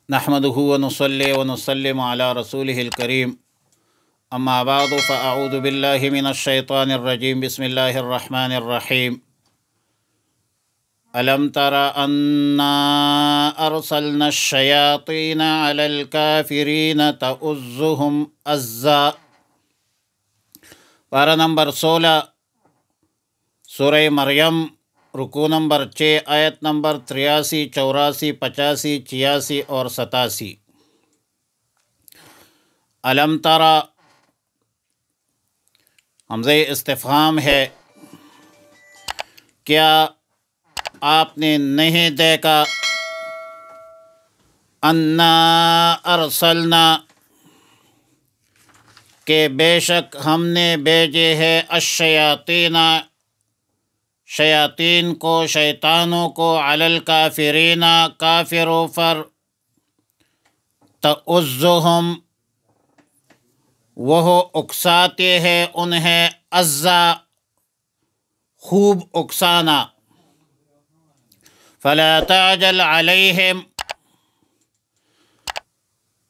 نحمده ونصلي ونسلم على رسوله الكريم اما بعد فاعوذ بالله من الشيطان الرجيم بسم الله الرحمن الرحيم ألم تر أنا أرسلنا الشياطين على الكافرين تؤزهم أزا۔ پارہ نمبر 16 سورہ مریم، رکوع نمبر 6، آیت نمبر 83، 84، 85، 86 اور 87۔ علم ترى حمزہ استفہام ہے، کیا آپ نے نہیں دیکھا؟ انا ارسلنا، کہ بے شک ہم نے بھیجے ہے الشیاطین، شیاطین کو، شیطانوں کو، علی الکافرین، کافروں پر، تعزهم، وہ اکساتے ہیں انہیں، عزا، خوب اکسانا، فلا تعجل علیہم،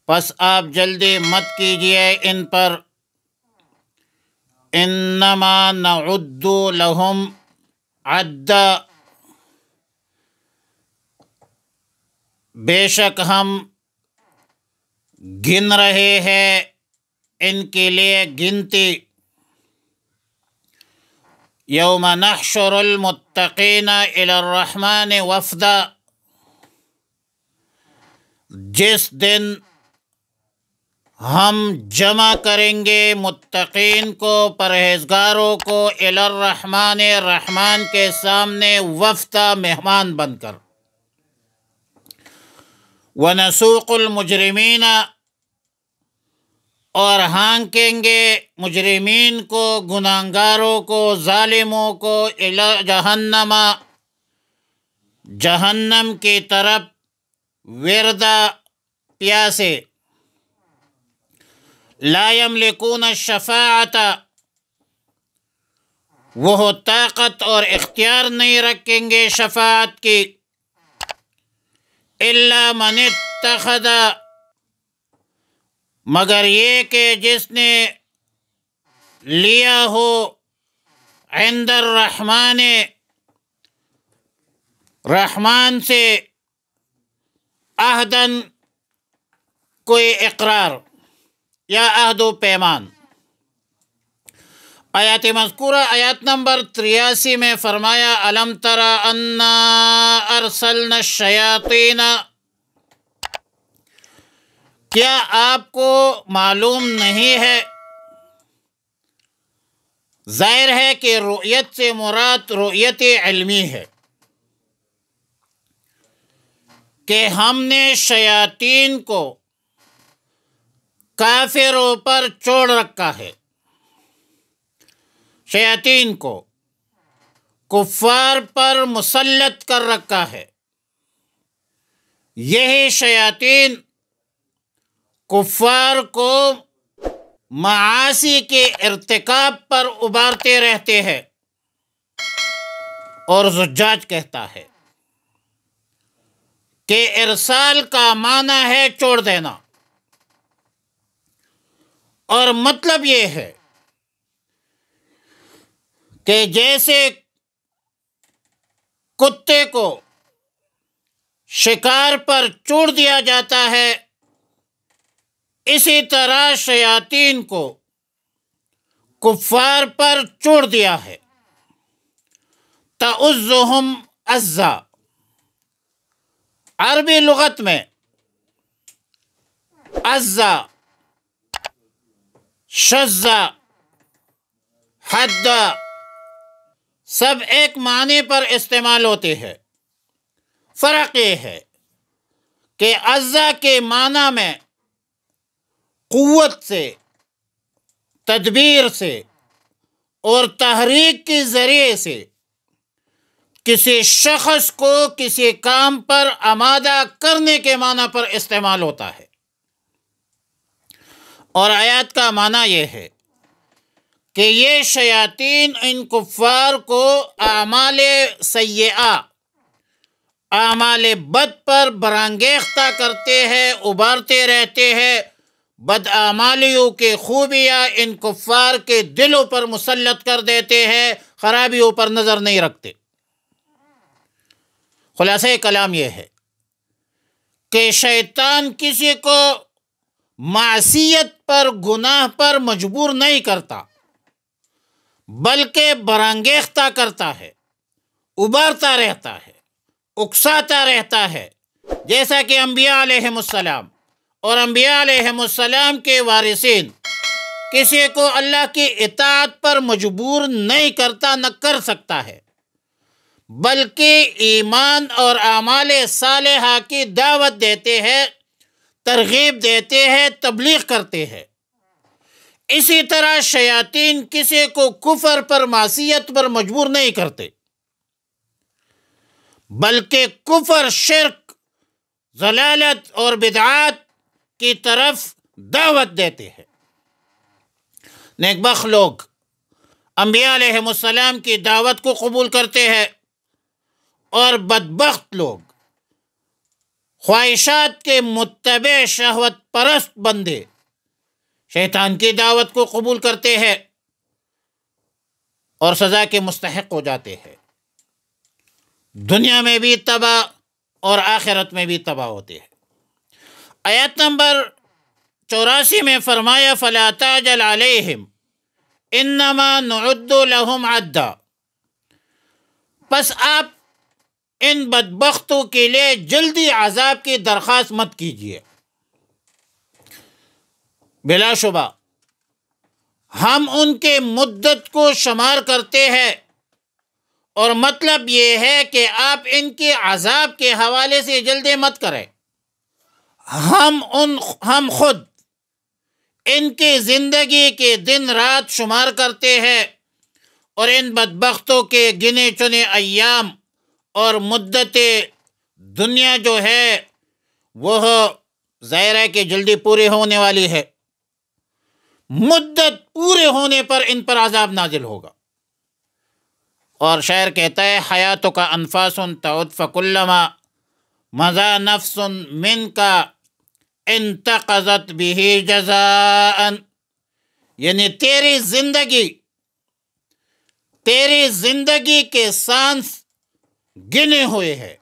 پس آپ جلدی مت کیجئے ان پر، انما نعد لہم عدا، بے شک ہم گن رہے ہیں ان کے لیے گنتی، یوم نحشر المتقین الی الرحمن وفدا، جس دن ہم جمع کریں گے متقین کو، پرہیزگاروں کو، الی الرحمن، رحمان کے سامنے، وفدا، مہمان بن کر، ونسوق المجرمین، اور ہانکیں گے مجرمین کو، گناہگاروں کو، ظالموں کو، الی جہنم، جہنم کی طرف، وردا، پیاسے، لا یملکون الشفاعۃ، وہ طاقت اور اختیار نہیں رکھیں گے شفاعت کی، الا من اتخذ، مگر یہ کہ جس نے لیا ہو عند الرحمن، رحمان سے، عہدن، کوئی اقرار یا عہد و پیمان۔ آیات مذکورہ آیات نمبر 83 میں فرمایا، الم تر انا ارسلنا الشیاطین، کیا آپ کو معلوم نہیں ہے؟ ظاہر ہے کہ رؤیت سے مراد رؤیت علمی ہے، کہ ہم نے شیاطین کو کافروں پر چھوڑ رکھا ہے، شیاطین کو کفار پر مسلط کر رکھا ہے۔ یہی شیاطین کفار کو معاصی کے ارتکاب پر ابھارتے رہتے ہیں، اور زجاج کہتا ہے کہ ارسال کا معنی ہے چھوڑ دینا، اور مطلب یہ ہے کہ جیسے کتے کو شکار پر چھوڑ دیا جاتا ہے، اسی طرح شیاطین کو کفار پر چھوڑ دیا ہے۔ تعزهم عزا، عربی لغت میں عزا، شزا، حدا، سب ایک معنی پر استعمال ہوتے ہیں۔ فرق یہ ہے کہ عزا کے معنی میں قوت سے، تدبیر سے اور تحریک کے ذریعے سے کسی شخص کو کسی کام پر آمادہ کرنے کے معنی پر استعمال ہوتا ہے، اور آیات کا معنی یہ ہے کہ یہ شیاطین ان کفار کو اعمال سیئہ، اعمال بد پر برانگیختہ کرتے ہیں، ابھارتے رہتے ہیں، بدعمالیوں کے خوبیاں ان کفار کے دلوں پر مسلط کر دیتے ہیں، خرابیوں پر نظر نہیں رکھتے۔ خلاصہ کلام یہ ہے کہ شیطان کسی کو معصیت پر، گناہ پر مجبور نہیں کرتا، بلکہ برانگیختہ کرتا ہے، ابھارتا رہتا ہے، اکساتا رہتا ہے، جیسا کہ انبیاء علیہم السلام اور انبیاء علیہم السلام کے وارثین کسی کو اللہ کی اطاعت پر مجبور نہیں کرتا، نہ کر سکتا ہے، بلکہ ایمان اور اعمال صالحہ کی دعوت دیتے ہیں، ترغیب دیتے ہیں، تبلیغ کرتے ہیں۔ اسی طرح شیاطین کسی کو کفر پر، معصیت پر مجبور نہیں کرتے، بلکہ کفر، شرک، ضلالت اور بدعات کی طرف دعوت دیتے ہیں۔ نیک بخت لوگ انبیاء علیہم السلام کی دعوت کو قبول کرتے ہیں، اور بدبخت لوگ خواہشات کے متبع، شہوت پرست بندے شیطان کی دعوت کو قبول کرتے ہیں اور سزا کے مستحق ہو جاتے ہیں، دنیا میں بھی تباہ اور آخرت میں بھی تباہ ہوتے ہیں۔ آیت نمبر 84 میں فرمایا فَلَا تَعْجَلْ عَلَيْهِمْ إِنَّمَا نُعُدُّ لَهُمْ عَدًّا، پس آپ ان بدبختوں کے لیے جلدی عذاب کی درخواست مت کیجیے۔ بلا شبہ ہم ان کے مدت کو شمار کرتے ہیں، اور مطلب یہ ہے کہ آپ ان کے عذاب کے حوالے سے جلدی مت کریں۔ ہم خود ان کی زندگی کے دن رات شمار کرتے ہیں، اور ان بدبختوں کے گنے چنے ایام اور مدت دنیا جو ہے وہ ظاہر ہے کہ جلدی پوری ہونے والی ہے، مدت پورے ہونے پر ان پر عذاب نازل ہوگا۔ اور شاعر کہتا ہے حیاتوں کا انفاس تعد فکلما مضى نفس منك انتقضت به جزاء، یعنی تیری زندگی کے سانس گنے ہوئے ہیں،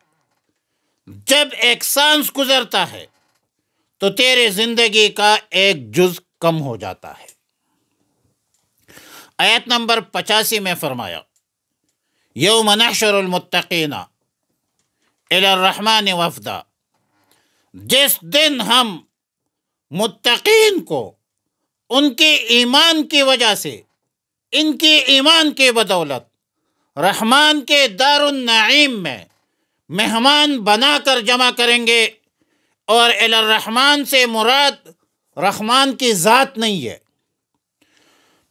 جب ایک سانس گزرتا ہے تو تیری زندگی کا ایک جز کم ہو جاتا ہے۔ آیت نمبر 85 میں فرمایا یوم نحشر المتقین الی الرحمن وفدا، جس دن ہم متقین کو ان کے ایمان کی وجہ سے، ان کے ایمان کی بدولت رحمان کے دار النعیم میں مہمان بنا کر جمع کریں گے۔ اور الی الرحمن سے مراد رحمان کی ذات نہیں ہے،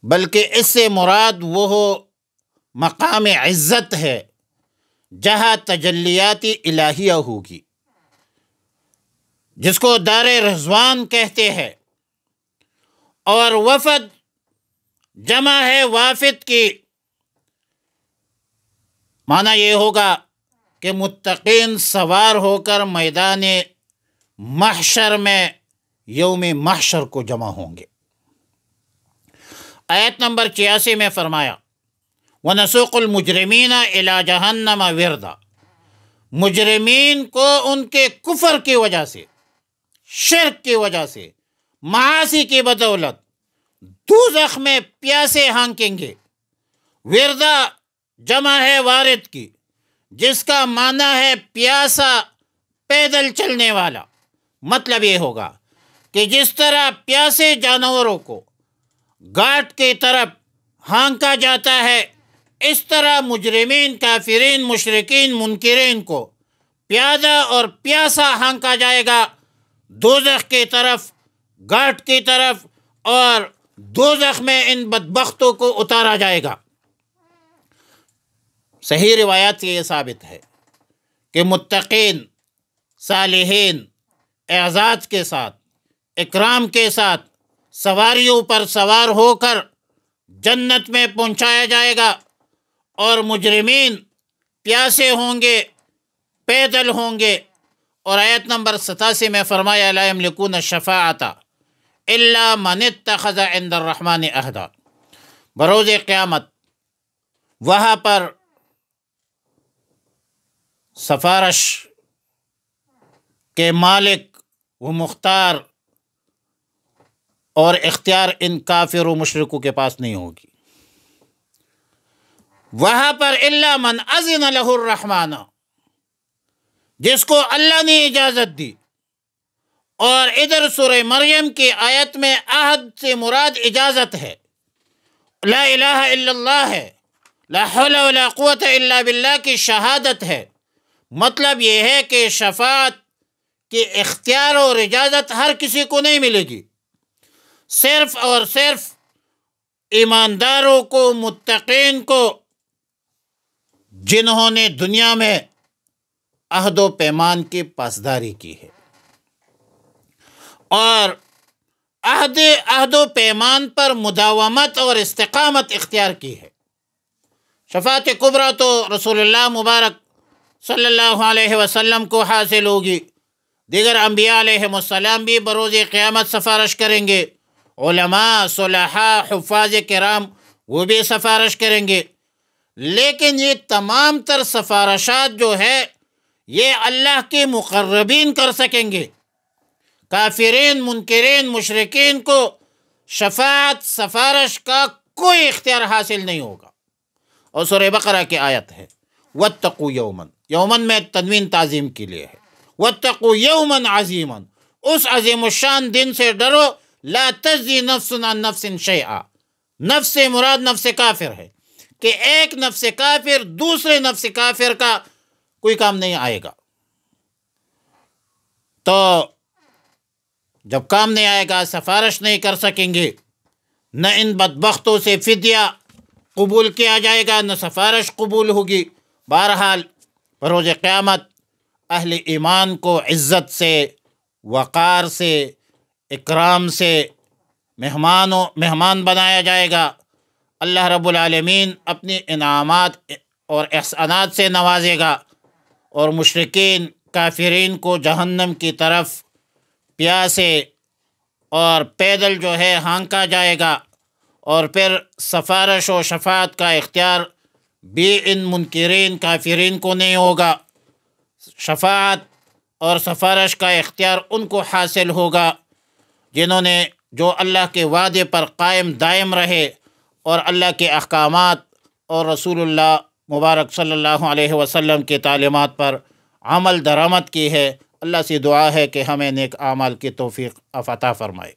بلکہ اس سے مراد وہ مقام عزت ہے جہاں تجلیات الہیہ ہوگی، جس کو دار رضوان کہتے ہیں۔ اور وفد جمع ہے وافد کی، معنی یہ ہوگا کہ متقین سوار ہو کر میدان محشر میں یوم محشر کو جمع ہوں گے۔ آیت نمبر 86 میں فرمایا وَنَسُوقُ الْمُجْرِمِينَ إِلَى جَهَنَّمَ وِرْدًا، مجرمین کو ان کے کفر کی وجہ سے، شرک کی وجہ سے، معاصی کی بدولت دوزخ میں پیاسے ہانکیں گے۔ وردہ جمع ہے وارد کی، جس کا معنی ہے پیاسا، پیدل چلنے والا۔ مطلب یہ ہوگا کہ جس طرح پیاسے جانوروں کو گھاٹ کی طرف ہانکا جاتا ہے، اس طرح مجرمین، کافرین، مشرکین، منکرین کو پیادہ اور پیاسا ہانکا جائے گا دوزخ کی طرف، گھاٹ کی طرف، اور دوزخ میں ان بدبختوں کو اتارا جائے گا۔ صحیح روایات سے یہ ثابت ہے کہ متقین، صالحین اعزاز کے ساتھ، اکرام کے ساتھ سواریوں پر سوار ہو کر جنت میں پہنچایا جائے گا، اور مجرمین پیاسے ہوں گے، پیدل ہوں گے، اور آیت نمبر 87 میں فرمایا لا یملکون الشفاعۃ الا من اتخذ عند الرحمن عہدا۔ بروز قیامت وہاں پر سفارش کے مالک و مختار اور اختیار ان کافر و مشرکوں کے پاس نہیں ہوگی۔ وہاں پر الا من اذن لہ الرحمن، جس کو اللہ نے اجازت دی۔ اور ادھر سورہ مریم کی آیت میں عہد سے مراد اجازت ہے، لا الہ الا اللہ ہے، لا حول ولا قوت الا باللہ کی شہادت ہے۔ مطلب یہ ہے کہ شفاعت کی اختیار اور اجازت ہر کسی کو نہیں ملے گی، صرف اور صرف ایمانداروں کو، متقین کو، جنہوں نے دنیا میں عہد و پیمان کی پاسداری کی ہے اور عہد و پیمان پر مداومت اور استقامت اختیار کی ہے۔ شفاعت کبریٰ تو رسول اللہ مبارک صلی اللہ علیہ وسلم کو حاصل ہوگی، دیگر انبیاء علیہم السلام بھی بروز قیامت سفارش کریں گے، علماء، صلحاء، حفاظ کرام وہ بھی سفارش کریں گے۔ لیکن یہ تمام تر سفارشات جو ہے یہ اللہ کے مقربین کر سکیں گے۔ کافرین، منکرین، مشرکین کو شفاعت، سفارش کا کوئی اختیار حاصل نہیں ہوگا۔ اور سورہ بقرہ کی آیت ہے واتقوا یوما، یومن میں تنوین تعظیم کے لیے ہے، واتقوا یوما عظیما، اس عظیم الشان دن سے ڈرو، لا تجزی نفس عن نفس شیئا، نفس سے مراد نفس کافر ہے کہ ایک نفس کافر دوسرے نفس کافر کا کوئی کام نہیں آئے گا۔ تو جب کام نہیں آئے گا، سفارش نہیں کر سکیں گے، نہ ان بدبختوں سے فدیہ قبول کیا جائے گا، نہ سفارش قبول ہوگی۔ بہرحال بروز قیامت اہل ایمان کو عزت سے، وقار سے، اکرام سے مہمان بنایا جائے گا۔ اللہ رب العالمین اپنی انعامات اور احسانات سے نوازے گا، اور مشرکین، کافرین کو جہنم کی طرف پیاسے اور پیدل جو ہے ہانکا جائے گا، اور پھر سفارش و شفاعت کا اختیار بھی ان منکرین، کافرین کو نہیں ہوگا۔ شفاعت اور سفارش کا اختیار ان کو حاصل ہوگا جنہوں نے جو اللہ کے وعدے پر قائم دائم رہے اور اللہ کے احکامات اور رسول اللہ مبارک صلی اللہ علیہ وسلم کے تعلیمات پر عمل درآمد کی ہے۔ اللہ سے دعا ہے کہ ہمیں نیک اعمال کی توفیق عطا فرمائے۔